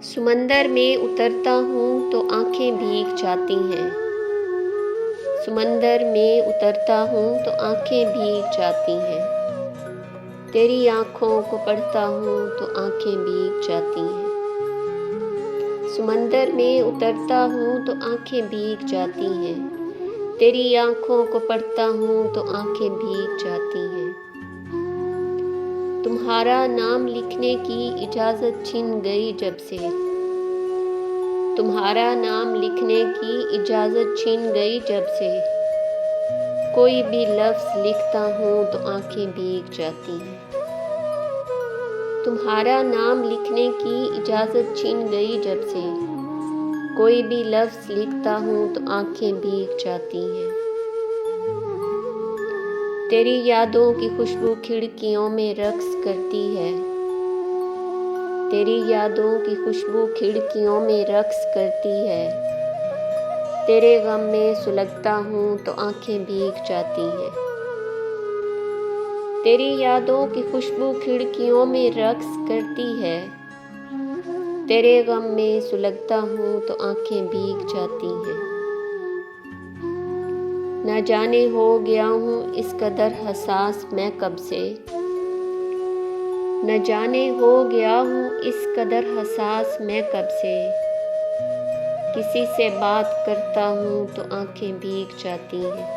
समंदर में उतरता हूँ तो आँखें भीग जाती हैं। समंदर में उतरता हूँ तो आँखें भीग जाती हैं। तेरी आँखों को पढ़ता हूँ तो आँखें भीग जाती हैं। समंदर में उतरता हूँ तो आँखें भीग जाती हैं। तेरी आँखों को पढ़ता हूँ तो आँखें भीग जाती हैं। तुम्हारा नाम लिखने की इजाज़त छिन गई जब से। तुम्हारा नाम लिखने की इजाज़त छिन गई जब से। कोई भी लफ्ज़ लिखता हूँ तो आँखें भीग जाती हैं। तुम्हारा नाम लिखने की इजाज़त छिन गई जब से। कोई भी लफ्ज़ लिखता हूँ तो आँखें भीग जाती हैं। तेरी यादों की खुशबू खिड़कियों में रक्स करती है। तेरी यादों की खुशबू खिड़कियों में रक्स करती है। तेरे गम में सुलगता हूँ तो आँखें भीग जाती हैं। तेरी यादों की खुशबू खिड़कियों में रक्स करती है। तेरे गम में सुलगता हूँ तो आँखें भीग जाती हैं। न जाने हो गया हूँ इस कदर हसास मैं कब से। न जाने हो गया हूँ इस कदर हसास मैं कब से। किसी से बात करता हूँ तो आँखें भीग जाती हैं।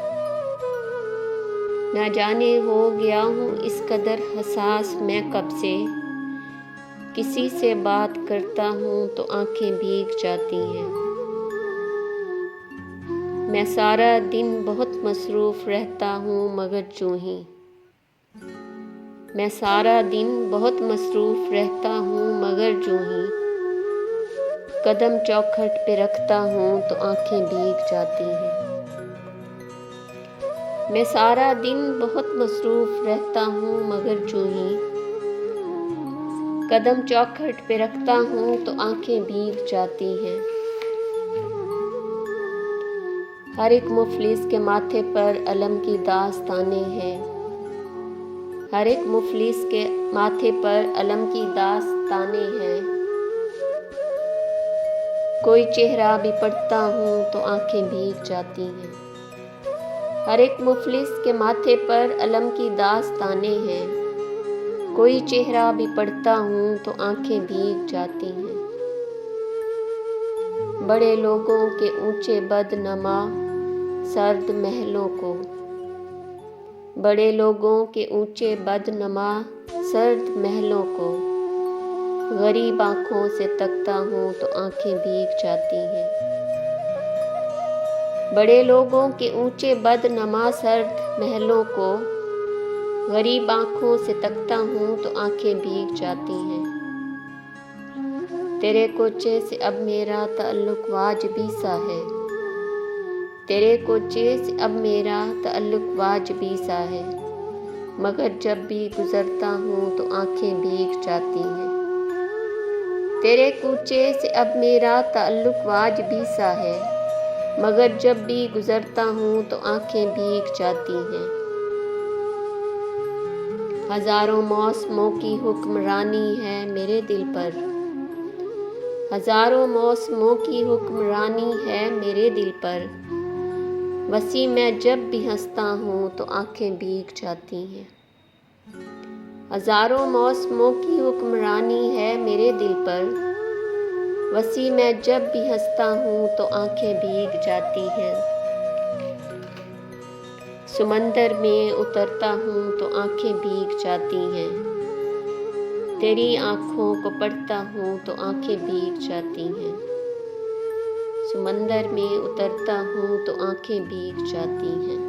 न जाने हो गया हूँ इस कदर हसास मैं कब से। किसी से बात करता हूँ तो आँखें भीग जाती हैं। मैं सारा दिन बहुत मसरूफ़ रहता हूँ मगर यूं ही। मैं सारा दिन बहुत मसरूफ़ रहता हूँ मगर यूं ही। कदम चौखट पे रखता हूँ तो आँखें भीग जाती हैं। मैं सारा दिन बहुत मसरूफ़ रहता हूँ मगर यूं ही। कदम चौखट पे रखता हूँ तो आँखें भीग जाती हैं। हर एक मुफलिस के माथे पर अलम की दास्तानें हैं। हर एक मुफलिस के माथे पर अलम की दास्तानें हैं। कोई चेहरा भी पढ़ता हूँ तो आँखें भीग जाती हैं। हर एक मुफलिस के माथे पर अलम की दास्तानें हैं। कोई चेहरा भी पढ़ता हूँ तो आँखें भीग जाती हैं। बड़े लोगों के ऊंचे बदनमा सर्द महलों को। बड़े लोगों के ऊंचे बदनमा सर्द महलों को गरीब आँखों से तकता हूँ तो आँखें भीग जाती हैं। बड़े लोगों के ऊंचे बदनमा सर्द महलों को गरीब आँखों से तकता हूँ तो आँखें भीग जाती हैं। तेरे कोचे से अब मेरा ताल्लुक वाजिबी सा है। तेरे कोचे से अब मेरा ताल्लुक वाजिबी सा है। मगर जब भी गुजरता हूँ तो आँखें भीग जाती हैं। तेरे कूचे से अब मेरा ताल्लुक वाजिबी सा है। मगर जब भी गुजरता हूँ तो आँखें भीग जाती हैं। हज़ारों मौसमों की हुक्मरानी है मेरे दिल पर। हज़ारों मौसमों की हुक्मरानी है मेरे दिल पर। वसी मैं जब भी हंसता हूँ तो आँखें भीग जाती हैं। हज़ारों मौसमों की हुक्मरानी है मेरे दिल पर। वसी मैं जब भी हंसता हूँ तो आँखें भीग जाती हैं। समंदर में उतरता हूँ तो आँखें भीग जाती हैं। तेरी आँखों को पढ़ता हूँ तो आँखें भीग जाती हैं। समंदर में उतरता हूँ तो आँखें भीग जाती हैं।